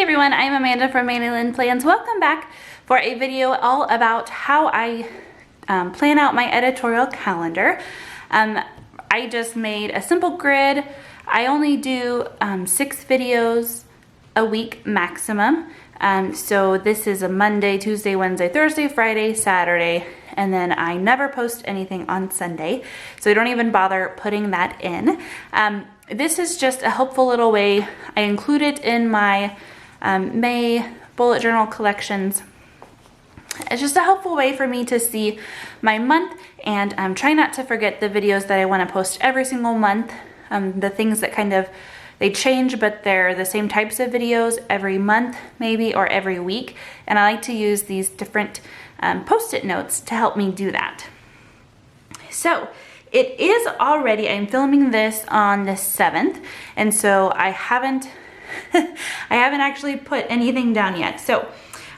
Hey everyone, I'm Amanda from Mandy Lynn Plans. Welcome back for a video all about how I plan out my editorial calendar. I just made a simple grid. I only do 6 videos a week maximum. So this is a Monday, Tuesday, Wednesday, Thursday, Friday, Saturday, and then I never post anything on Sunday. So I don't even bother putting that in. This is just a helpful little way. I include it in my May bullet journal collections. It's just a helpful way for me to see my month and try not to forget the videos that I want to post every single month. The things that kind of, they change, but they're the same types of videos every month maybe, or every week. And I like to use these different post-it notes to help me do that. So it is already, I'm filming this on the 7th, and so I haven't actually put anything down yet. So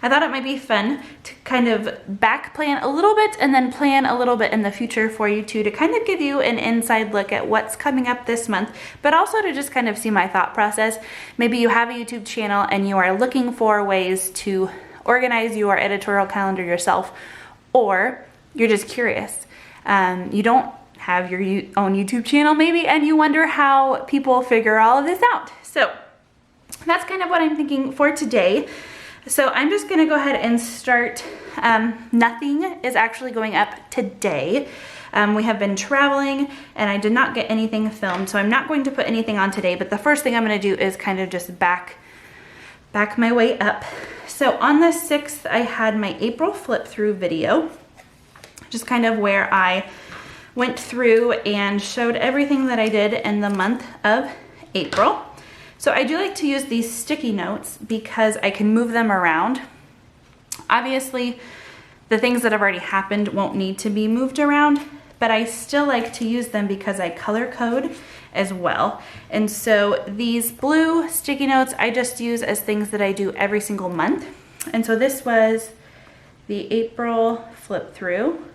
I thought it might be fun to kind of back plan a little bit and then plan a little bit in the future for you too, to kind of give you an inside look at what's coming up this month, but also to just kind of see my thought process. Maybe you have a YouTube channel and you are looking for ways to organize your editorial calendar yourself, or you're just curious. You don't have your own YouTube channel maybe, and you wonder how people figure all of this out. So that's kind of what I'm thinking for today. So I'm just gonna go ahead and start. Nothing is actually going up today. We have been traveling and I did not get anything filmed, so I'm not going to put anything on today, but the first thing I'm gonna do is kind of just back my way up. So on the 6th, I had my April flip through video, just kind of where I went through and showed everything that I did in the month of April. So I do like to use these sticky notes because I can move them around. Obviously, the things that have already happened won't need to be moved around, but I still like to use them because I color code as well. And so these blue sticky notes I just use as things that I do every single month. And so this was the April flip through.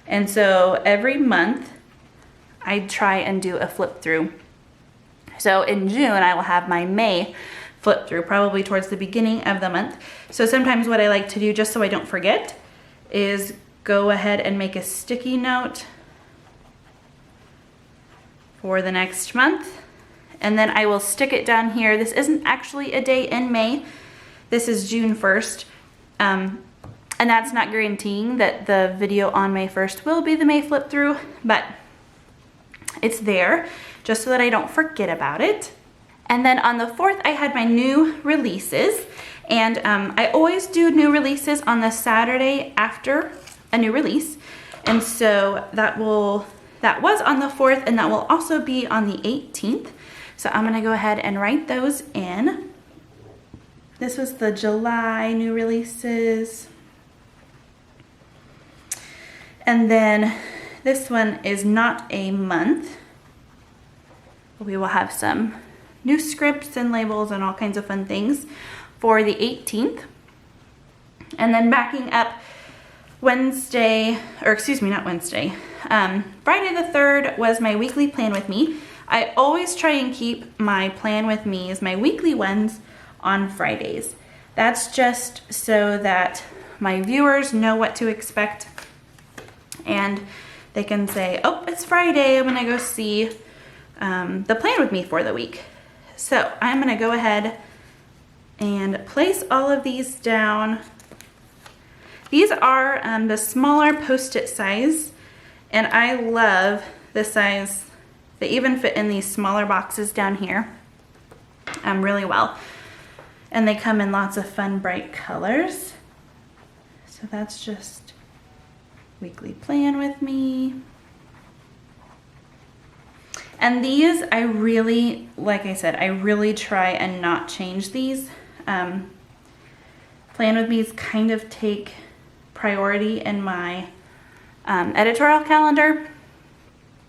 And so every month I try and do a flip through. So in June, I will have my May flip through, probably towards the beginning of the month. So sometimes what I like to do, just so I don't forget, is go ahead and make a sticky note for the next month. And then I will stick it down here. This isn't actually a day in May. This is June 1st. And that's not guaranteeing that the video on May 1st will be the May flip through, but it's there just so that I don't forget about it. And then on the 4th, I had my new releases. And I always do new releases on the Saturday after a new release. And so that was on the 4th, and that will also be on the 18th. So I'm gonna go ahead and write those in. This was the July new releases. And then this one is not a month. We will have some new scripts and labels and all kinds of fun things for the 18th. And then backing up Wednesday, or excuse me, not Wednesday. Friday the 3rd was my weekly plan with me. I always try and keep my plan with me's, my weekly ones, on Fridays. That's just so that my viewers know what to expect and they can say, oh, it's Friday, I'm gonna go see the plan with me for the week. So I'm gonna go ahead and place all of these down. These are the smaller post-it size, and I love the size. They even fit in these smaller boxes down here really well. And they come in lots of fun, bright colors. So that's just weekly plan with me. And these, I really, like I said, I really try and not change these. Plan with me's kind of take priority in my editorial calendar.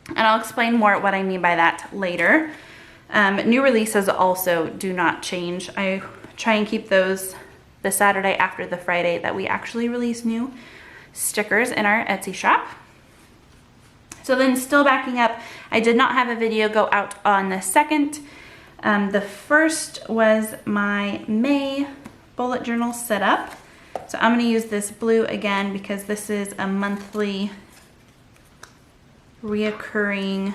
And I'll explain more what I mean by that later. New releases also do not change. I try and keep those the Saturday after the Friday that we actually release new stickers in our Etsy shop. So then, still backing up, I did not have a video go out on the 2nd. The first was my May bullet journal setup. So I'm going to use this blue again because this is a monthly reoccurring.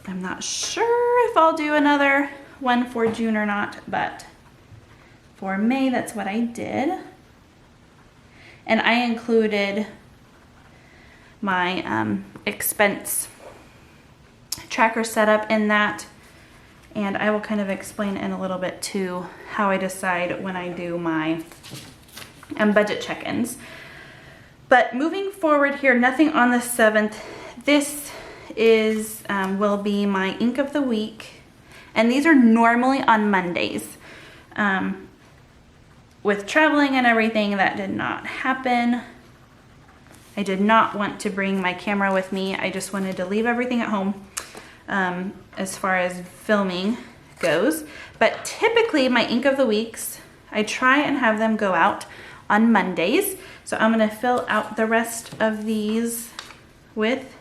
I'm not sure if I'll do another one for June or not, but for May, that's what I did. And I included my expense tracker setup in that. And I will kind of explain in a little bit too how I decide when I do my budget check-ins. But moving forward here, nothing on the 7th. This is will be my ink of the week. And these are normally on Mondays. With traveling and everything, that did not happen. I did not want to bring my camera with me. I just wanted to leave everything at home. As far as filming goes. But typically my ink of the weeks, I try and have them go out on Mondays. So I'm going to fill out the rest of these with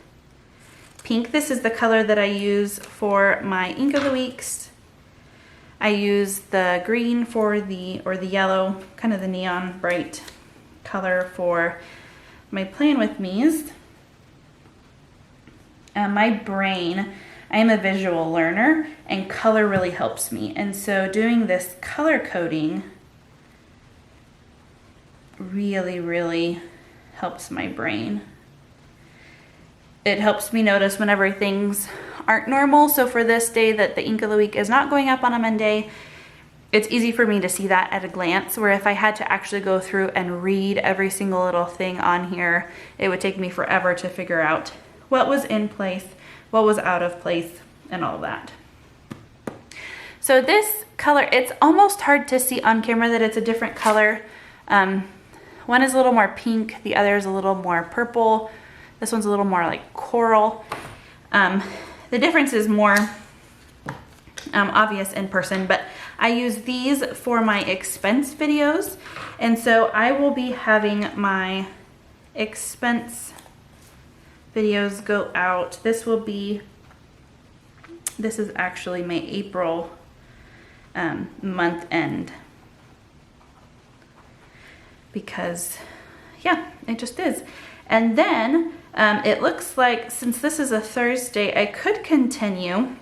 pink. This is the color that I use for my ink of the weeks. I use the green for or the yellow, kind of the neon bright color for my Plan With Me's. My brain, I am a visual learner and color really helps me. And so doing this color coding really, really helps my brain. It helps me notice whenever things aren't normal. So for this day that the ink of the week is not going up on a Monday, it's easy for me to see that at a glance, where if I had to actually go through and read every single little thing on here, it would take me forever to figure out what was in place, what was out of place, and all that. So this color, it's almost hard to see on camera that it's a different color. One is a little more pink, the other is a little more purple. This one's a little more like coral. The difference is more obvious in person, but I use these for my expense videos. And so I will be having my expense videos go out. This is actually my April month end, because yeah, it just is. And then it looks like, since this is a Thursday, I could continue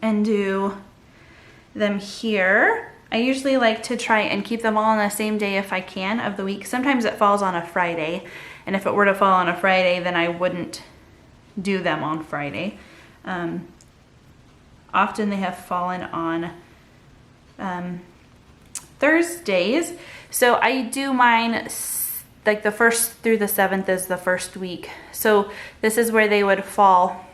and do them here. I usually like to try and keep them all on the same day if I can of the week. Sometimes it falls on a Friday, and if it were to fall on a Friday, then I wouldn't do them on Friday. Often they have fallen on Thursdays. So I do mine like the 1st through the 7th is the first week. So this is where they would fall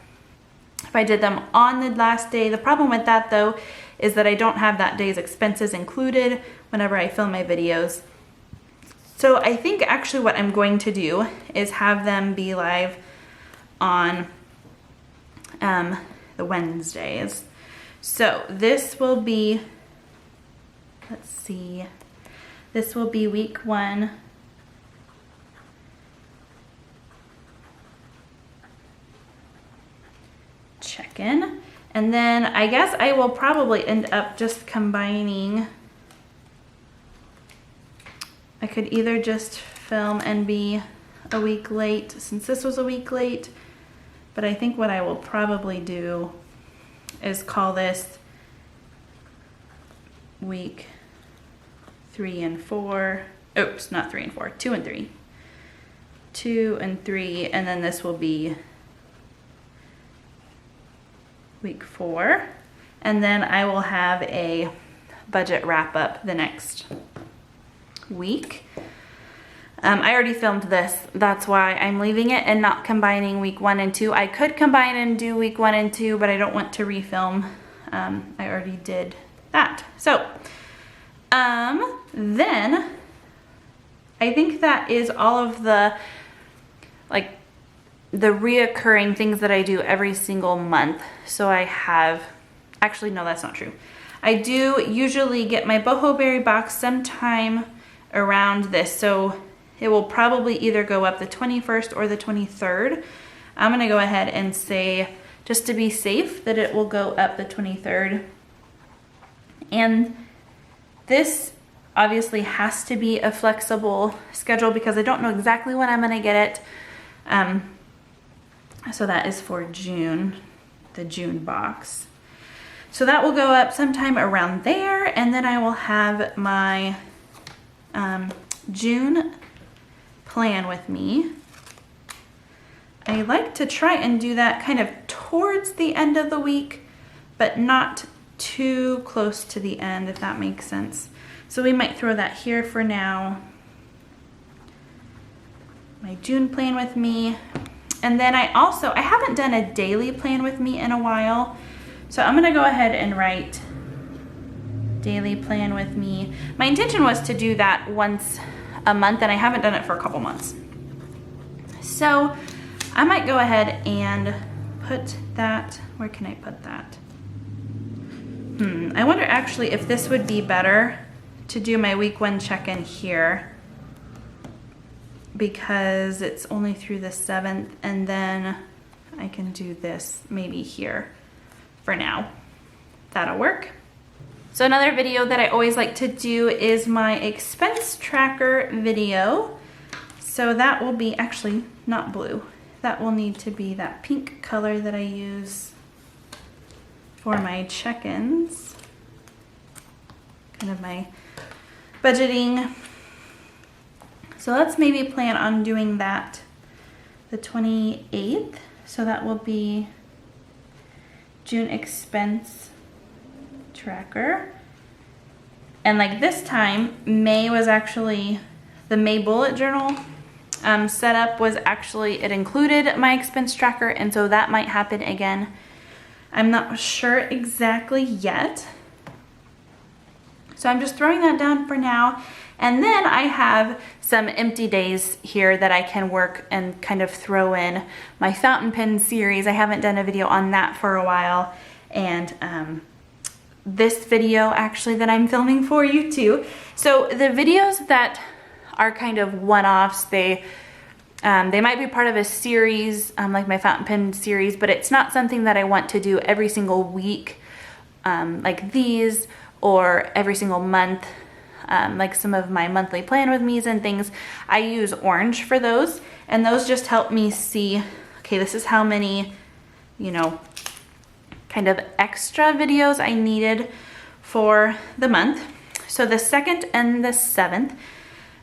if I did them on the last day. The problem with that though is that I don't have that day's expenses included whenever I film my videos. So I think actually what I'm going to do is have them be live on the Wednesdays. So this will be, let's see, this will be week 1. Check-in. And then I guess I will probably end up just combining. I could either just film and be a week late, since this was a week late, but I think what I will probably do is call this week 3 and 4. Oops, not 3 and 4, 2 and 3. 2 and 3, and then this will be week 4. And then I will have a budget wrap up the next week. I already filmed this, that's why I'm leaving it and not combining week 1 and 2. I could combine and do week 1 and 2, but I don't want to refilm. I already did that. So, then I think that is all of the, like, the reoccurring things that I do every single month. So I have, actually no, that's not true. I do usually get my boho berry box sometime around this. So it will probably either go up the 21st or the 23rd. I'm gonna go ahead and say just to be safe that it will go up the 23rd. And this obviously has to be a flexible schedule because I don't know exactly when I'm gonna get it. So that is for June, the June box. So that will go up sometime around there, and then I will have my June plan with me. I like to try and do that kind of towards the end of the week, but not too close to the end, if that makes sense. So we might throw that here for now. My June plan with me. And then I haven't done a daily plan with me in a while. So I'm gonna go ahead and write daily plan with me. My intention was to do that once a month, and I haven't done it for a couple months. So I might go ahead and put that, where can I put that? I wonder actually if this would be better to do my week 1 check-in here, because it's only through the 7th, and then I can do this maybe here for now. That'll work. So another video that I always like to do is my expense tracker video. So that will be actually not blue. That will need to be that pink color that I use for my check-ins. Kind of my budgeting. So let's maybe plan on doing that the 28th. So that will be June expense tracker. And like this time, May was actually, the May bullet journal setup was actually, it included my expense tracker, and so that might happen again. I'm not sure exactly yet. So I'm just throwing that down for now. And then I have some empty days here that I can work and kind of throw in my fountain pen series. I haven't done a video on that for a while. And this video actually that I'm filming for you too. So the videos that are kind of one-offs, they might be part of a series, like my fountain pen series, but it's not something that I want to do every single week, like these, or every single month, like some of my monthly plan with me's and things. I use orange for those, and those just help me see, okay, this is how many, you know, kind of extra videos I needed for the month. So the 2nd and the 7th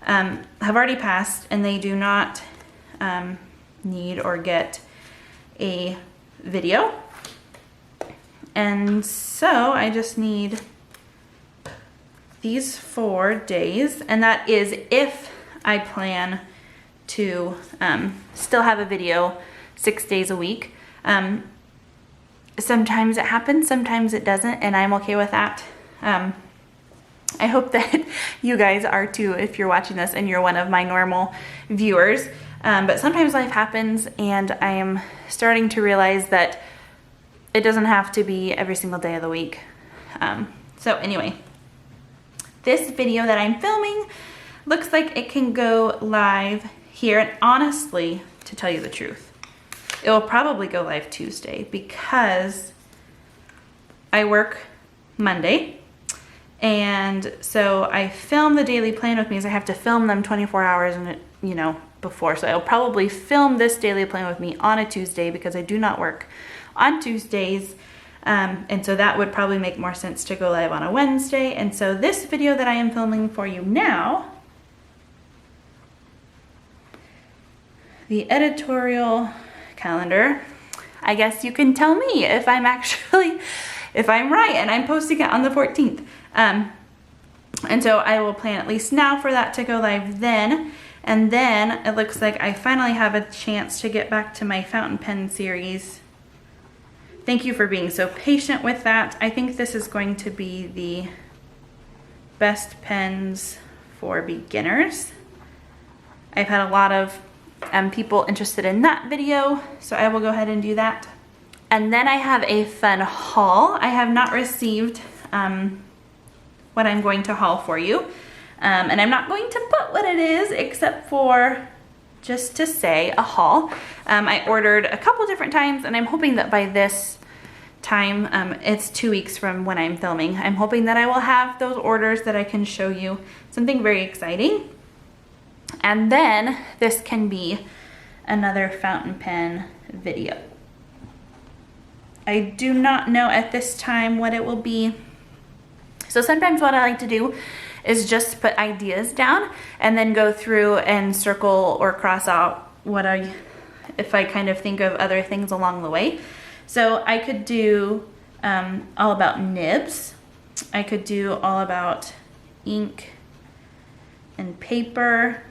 have already passed, and they do not need or get a video. And so I just need these 4 days, and that is if I plan to still have a video 6 days a week. Sometimes it happens, sometimes it doesn't, and I'm okay with that. I hope that you guys are too, if you're watching this and you're one of my normal viewers. But sometimes life happens, and I am starting to realize that it doesn't have to be every single day of the week. So anyway, this video that I'm filming looks like it can go live here. And honestly, to tell you the truth, it will probably go live Tuesday because I work Monday. And so I film the daily plan with me, as I have to film them 24 hours and you know, before. So I'll probably film this daily plan with me on a Tuesday because I do not work on Tuesdays. And so that would probably make more sense to go live on a Wednesday. And so this video that I am filming for you now, the editorial calendar, I guess you can tell me if I'm actually, if I'm right, and I'm posting it on the 14th. And so I will plan at least now for that to go live then. And then it looks like I finally have a chance to get back to my fountain pen series. Thank you for being so patient with that. I think this is going to be the best pens for beginners. I've had a lot of people interested in that video, so I will go ahead and do that. And then I have a fun haul. I have not received what I'm going to haul for you. And I'm not going to put what it is, except for just to say a haul. I ordered a couple different times, and I'm hoping that by this time, it's 2 weeks from when I'm filming, I'm hoping that I will have those orders that I can show you something very exciting. And then this can be another fountain pen video. I do not know at this time what it will be. So sometimes what I like to do is just put ideas down and then go through and circle or cross out if I kind of think of other things along the way. So I could do all about nibs. I could do all about ink and paper.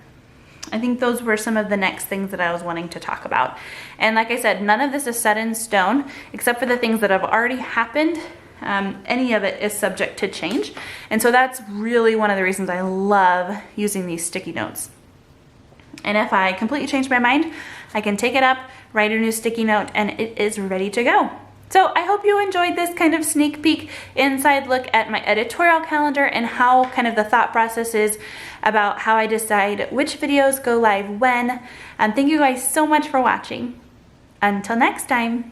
I think those were some of the next things that I was wanting to talk about. And like I said, none of this is set in stone, except for the things that have already happened. Any of it is subject to change. And so that's really one of the reasons I love using these sticky notes. And if I completely change my mind, I can take it up, write a new sticky note, and it is ready to go. So I hope you enjoyed this kind of sneak peek inside look at my editorial calendar and how kind of the thought process is about how I decide which videos go live when. And thank you guys so much for watching. Until next time.